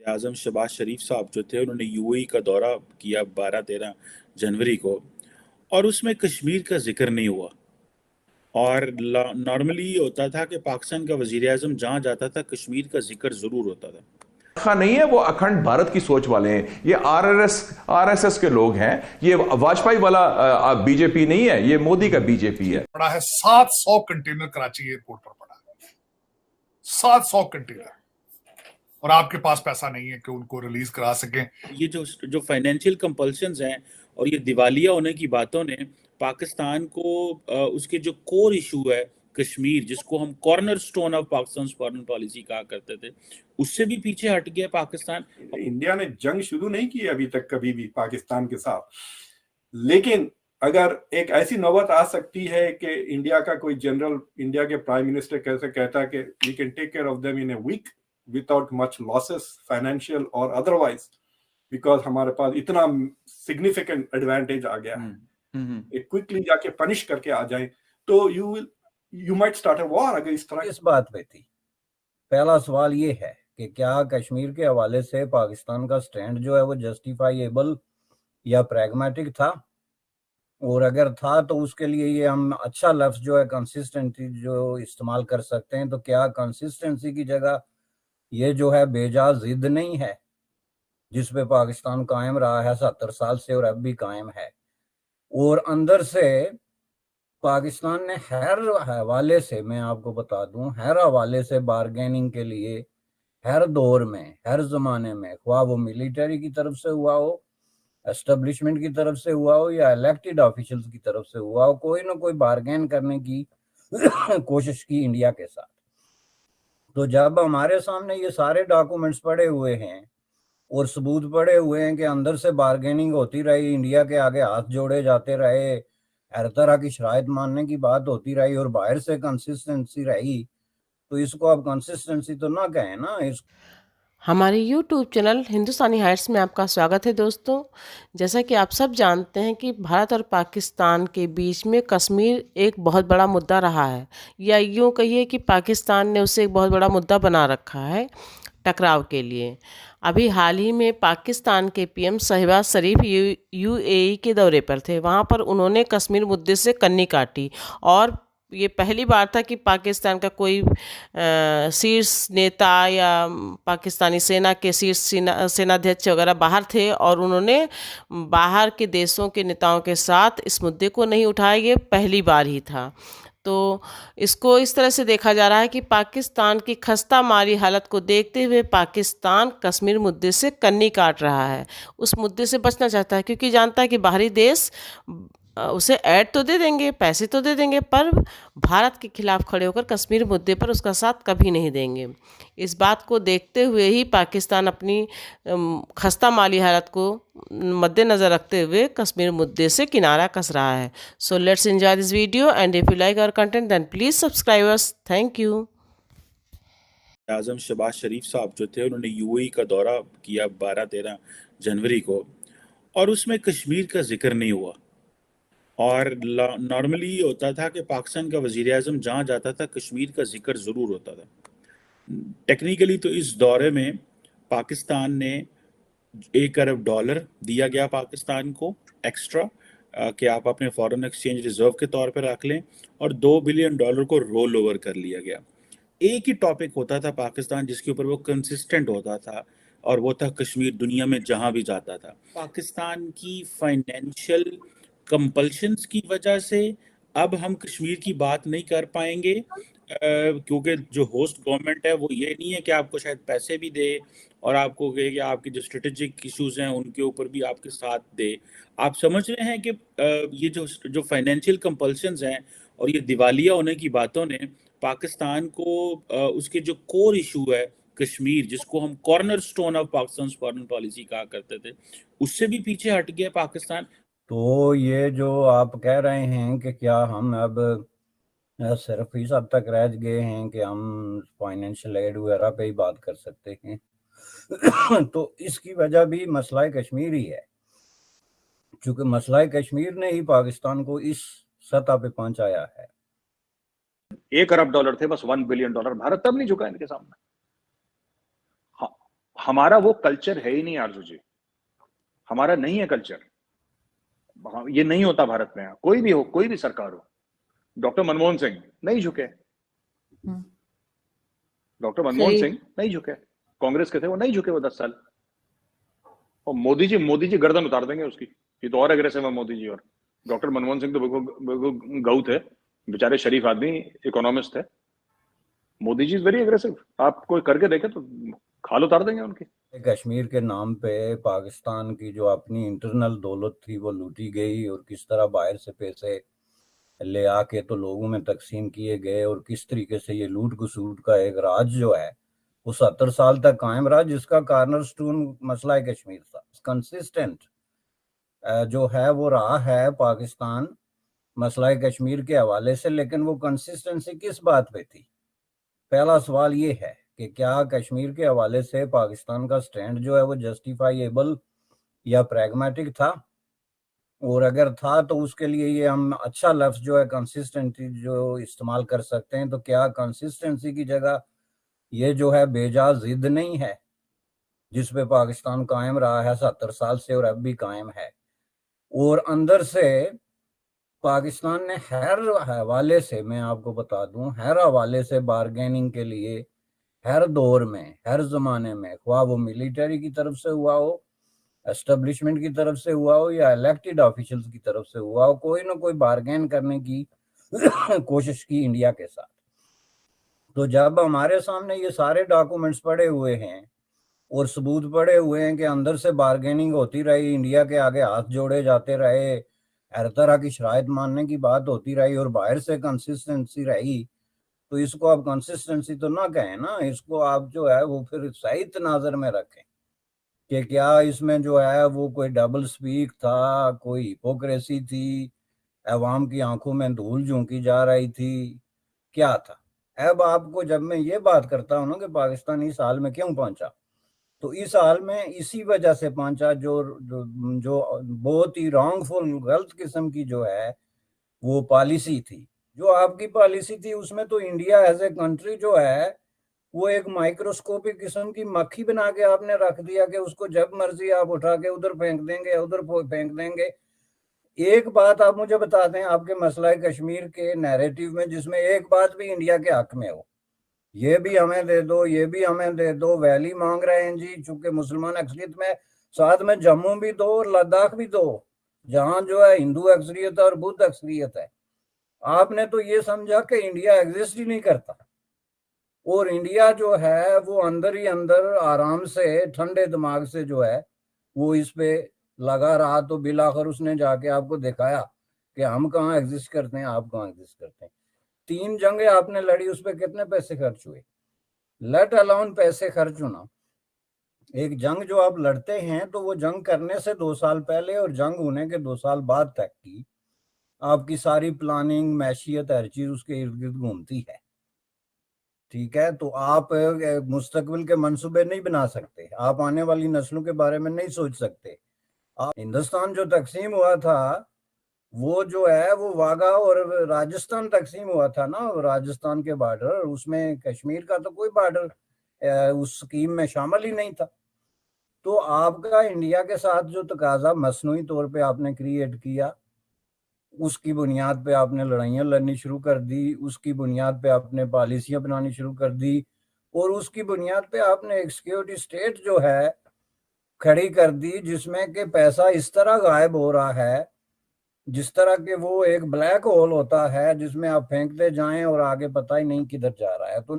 आजम शहबाज शरीफ साहब जो थे उन्होंने यूएई का दौरा किया 12-13 जनवरी को, और उसमें कश्मीर का जिक्र नहीं हुआ। और नॉर्मली ये होता था कि पाकिस्तान का वजीर आजम जहाँ जाता था कश्मीर का जिक्र जरूर होता था। नहीं है, वो अखंड भारत की सोच वाले हैं। ये आरएसएस के लोग हैं। ये वाजपेयी वाला बीजेपी नहीं है, ये मोदी का बीजेपी है। पड़ा है 700 कंटेनर कराची एयरपोर्ट पर पड़ा है, 700 कंटेनर, और आपके पास पैसा नहीं है कि उनको रिलीज करा सकें। ये जो फाइनेंशियल कंपल्शंस हैं और ये दिवालिया होने की बातों ने पाकिस्तान को उसके जो कोर इशू है कश्मीर, जिसको हम corner stone of Pakistan foreign policy कहा करते थे, उससे भी पीछे हट गया पाकिस्तान। इंडिया ने जंग शुरू नहीं की अभी तक कभी भी पाकिस्तान के साथ, लेकिन अगर एक ऐसी नौबत आ सकती है कि इंडिया का कोई जनरल, इंडिया के प्राइम मिनिस्टर कैसे कहता है कि we can take care of them in a week without much losses financial और अदरवाइज, बिकॉज हमारे पास इतना सिग्निफिकेंट एडवांटेज आ गया है, एक क्विकली जाके पनिश करके आ जाए तो you might start a war. अगर इस तरह इस बात पे थी, पहला सवाल ये है कि क्या कश्मीर के हवाले से पाकिस्तान का स्टैंड जो है वो जस्टिफाइएबल या प्रैग्मेटिक था, और अगर था तो उसके लिए ये हम अच्छा लफ्ज जो है कंसिस्टेंसी जो इस्तेमाल कर सकते हैं। तो क्या कंसिस्टेंसी की जगह ये जो है बेजा जिद नहीं है जिस पे पाकिस्तान कायम रहा है 70 साल से और अब भी कायम है? और अंदर से पाकिस्तान ने हर हवाले से, मैं आपको बता दूं, हर हवाले से बारगेनिंग के लिए हर दौर में, हर जमाने में, ख्वाह वो मिलिट्री की तरफ से हुआ हो, एस्टेब्लिशमेंट की तरफ से हुआ हो या इलेक्टेड ऑफिशियल्स की तरफ से हुआ हो, कोई ना कोई बारगेन करने की कोशिश की इंडिया के साथ। तो जब हमारे सामने ये सारे डॉक्यूमेंट्स पड़े हुए हैं और सबूत पड़े हुए हैं कि अंदर से बारगेनिंग होती रही, इंडिया के आगे हाथ जोड़े जाते रहे, हर तरह की शराइत मानने की बात होती रही और बाहर से कंसिस्टेंसी रही, तो इसको आप कंसिस्टेंसी तो ना कहें ना। हमारे YouTube चैनल हिंदुस्तानी हाइट्स में आपका स्वागत है दोस्तों। जैसा कि आप सब जानते हैं कि भारत और पाकिस्तान के बीच में कश्मीर एक बहुत बड़ा मुद्दा रहा है, या यूँ कहिए कि पाकिस्तान ने उसे एक बहुत बड़ा मुद्दा बना रखा है टकराव के लिए। अभी हाल ही में पाकिस्तान के पीएम शहबाज शरीफ यूएई के दौरे पर थे। वहाँ पर उन्होंने कश्मीर मुद्दे से कन्नी काटी, और ये पहली बार था कि पाकिस्तान का कोई शीर्ष नेता या पाकिस्तानी सेना के शीर्ष सेनाध्यक्ष वगैरह बाहर थे और उन्होंने बाहर के देशों के नेताओं के साथ इस मुद्दे को नहीं उठाया। ये पहली बार ही था। तो इसको इस तरह से देखा जा रहा है कि पाकिस्तान की खस्ता मारी हालत को देखते हुए पाकिस्तान कश्मीर मुद्दे से कन्नी काट रहा है, उस मुद्दे से बचना चाहता है, क्योंकि जानता है कि बाहरी देश उसे ऐड तो दे देंगे, पैसे तो दे देंगे, पर भारत के खिलाफ खड़े होकर कश्मीर मुद्दे पर उसका साथ कभी नहीं देंगे। इस बात को देखते हुए ही पाकिस्तान अपनी खस्ता माली हालत को मद्देनज़र रखते हुए कश्मीर मुद्दे से किनारा कस रहा है। So let's enjoy this video, and if you like our content then please subscribe us. Thank you. Azam Shahbaz Sharif साहब जो थे उन्होंने यूएई का दौरा किया 12-13 जनवरी को, और उसमें कश्मीर का जिक्र नहीं हुआ। और नॉर्मली ये होता था कि पाकिस्तान का वजीर आजम जहाँ जाता था कश्मीर का जिक्र ज़रूर होता था। टेक्निकली तो इस दौरे में पाकिस्तान ने $1 अरब दिया गया पाकिस्तान को एक्स्ट्रा, कि आप अपने फॉरेन एक्सचेंज रिजर्व के तौर पर रख लें, और $2 बिलियन को रोल ओवर कर लिया गया। एक ही टॉपिक होता था पाकिस्तान जिसके ऊपर वो कंसिस्टेंट होता था, और वो था कश्मीर। दुनिया में जहां भी जाता था, पाकिस्तान की फाइनेंशियल कंपल्शंस की वजह से अब हम कश्मीर की बात नहीं कर पाएंगे, क्योंकि जो होस्ट गवर्नमेंट है वो ये नहीं है कि आपको शायद पैसे भी दे और आपको कहे कि आपके जो स्ट्रेटेजिक इश्यूज हैं उनके ऊपर भी आपके साथ दे। आप समझ रहे हैं कि ये जो फाइनेंशियल कंपल्शंस हैं और ये दिवालिया होने की बातों ने पाकिस्तान को उसके जो कोर इशू है कश्मीर, जिसको हम corner stone of Pakistan foreign policy कहा करते थे, उससे भी पीछे हट गया पाकिस्तान। तो ये जो आप कह रहे हैं कि क्या हम अब सिर्फ इस हद तक रह गए हैं कि हम फाइनेंशियल एड वगैरह पे ही बात कर सकते हैं तो इसकी वजह भी मसला कश्मीर ही है, क्योंकि मसला कश्मीर ने ही पाकिस्तान को इस सतह पे पहुंचाया है। $1 अरब थे, बस $1 बिलियन भारत तब नहीं झुका इनके सामने। हाँ, हमारा वो कल्चर है ही नहीं आरजू जी, हमारा नहीं है कल्चर। ये नहीं होता भारत में, कोई भी हो, कोई भी सरकार हो। डॉक्टर मनमोहन सिंह नहीं झुके, डॉक्टर मनमोहन सही। सिंह नहीं झुके, कांग्रेस के थे, वो नहीं झुके वो 10 साल। और मोदी जी गर्दन उतार देंगे उसकी, ये तो और एग्रेसिव है मोदी जी। और डॉक्टर मनमोहन सिंह तो बिल्कुल गऊ थे, बेचारे शरीफ आदमी, इकोनॉमिस्ट थे। Modi ji is very aggressive, आप कोई करके देखे तो खाल उतार देंगे उनकी। कश्मीर के नाम पे पाकिस्तान की जो अपनी इंटरनल दौलत थी वो लूटी गई, और किस तरह बाहर से पैसे ले आके तो लोगों में तकसीम किए गए, और किस तरीके से ये लूट घसूट का एक राज जो है वो 70 साल तक कायम रहा, जिसका कार्नर स्टोन मसला है कश्मीर था। कंसिस्टेंट जो है वो रहा है पाकिस्तान मसला कश्मीर के हवाले से, लेकिन वो कंसिस्टेंसी किस बात पे थी? पहला सवाल ये है कि क्या कश्मीर के हवाले से पाकिस्तान का स्टैंड जो है वो जस्टिफाइएबल या प्रैग्मेटिक था, और अगर था तो उसके लिए ये हम अच्छा लफ्ज जो है कंसिस्टेंसी जो इस्तेमाल कर सकते हैं, तो क्या कंसिस्टेंसी की जगह ये जो है बेजा जिद नहीं है जिस पे पाकिस्तान कायम रहा है 70 साल से और अब भी कायम है? और अंदर से पाकिस्तान ने हर हवाले से, मैं आपको बता दूं, हर हवाले से बारगेनिंग के लिए हर दौर में, हर जमाने में, ख्वाह वो मिलिट्री की तरफ से हुआ हो, एस्टेब्लिशमेंट की तरफ से हुआ हो, या इलेक्टेड ऑफिशियल्स की तरफ से हुआ हो, कोई ना कोई बारगेन करने की कोशिश की इंडिया के साथ। तो जब हमारे सामने ये सारे डॉक्यूमेंट्स पड़े हुए हैं और सबूत पड़े हुए हैं कि अंदर से बारगेनिंग होती रही, इंडिया के आगे हाथ जोड़े जाते रहे, हर तरह की शराइत मानने की बात होती रही, और बाहर से कंसिस्टेंसी रही, तो इसको आप कंसिस्टेंसी तो ना कहें ना, इसको आप जो है वो फिर सही तनाजर में रखें कि क्या इसमें जो है वो कोई डबल स्पीक था, कोई हिपोक्रेसी थी, अवाम की आंखों में धूल झोंकी जा रही थी, क्या था? अब आपको जब मैं ये बात करता हूँ ना कि पाकिस्तान इस हाल में क्यों पहुंचा, तो इस हाल में इसी वजह से पहुंचा जो बहुत ही रॉन्गफुल, गलत किस्म की जो है वो पॉलिसी थी। जो आपकी पॉलिसी थी उसमें तो इंडिया एज ए कंट्री जो है वो एक माइक्रोस्कोपिक किस्म की मक्खी बना के आपने रख दिया कि उसको जब मर्जी आप उठा के उधर फेंक देंगे, उधर फेंक देंगे। एक बात आप मुझे बता दें आपके मसला कश्मीर के नैरेटिव में जिसमें एक बात भी इंडिया के हक में हो, ये भी हमें दे दो, ये भी हमें दे दो, वैली मांग रहे हैं जी, चूंकि मुसलमान अक्सरियत में, साथ में जम्मू भी दो और लद्दाख भी दो, जहां जो है हिंदू अक्सरियत है और बुद्ध अक्सरियत है। आपने तो ये समझा कि इंडिया एग्जिस्ट ही नहीं करता, और इंडिया जो है वो अंदर ही अंदर आराम से ठंडे दिमाग से जो है वो इस पे लगा रहा, तो बिलाखिर उसने जाके आपको दिखाया कि हम कहाँ एग्जिस्ट करते हैं, आप कहाँ एग्जिस्ट करते हैं। 3 जंगें आपने लड़ी, उस पर कितने पैसे खर्च हुए? लेट अलाउन पैसे खर्च होना, एक जंग जो आप लड़ते हैं तो वो जंग करने से 2 साल पहले और जंग होने के 2 साल बाद तक की आपकी सारी प्लानिंग, मैशियत, हर चीज उसके इर्द गिर्द घूमती है। ठीक है, तो आप मुस्तकबिल के मंसूबे नहीं बना सकते, आप आने वाली नस्लों के बारे में नहीं सोच सकते। आप हिंदुस्तान जो तकसीम हुआ था वो जो है वो वाघा और राजस्थान तकसीम हुआ था ना, राजस्थान के बॉर्डर, उसमें कश्मीर का तो कोई बॉर्डर उस स्कीम में शामिल ही नहीं था। तो आपका इंडिया के साथ जो तकाजा मसनूई तौर पे आपने क्रिएट किया, उसकी बुनियाद पे आपने लड़ाइयाँ लड़नी शुरू कर दी, उसकी बुनियाद पे आपने पॉलिसियाँ बनानी शुरू कर दी, और उसकी बुनियाद पे आपने एक सिक्योरिटी स्टेट जो है खड़ी कर दी, जिसमें कि पैसा इस तरह गायब हो रहा है जिस तरह के वो एक ब्लैक होल होता है जिसमें आप फेंकते जाएं और आगे पता ही नहीं किधर जा रहा है। तो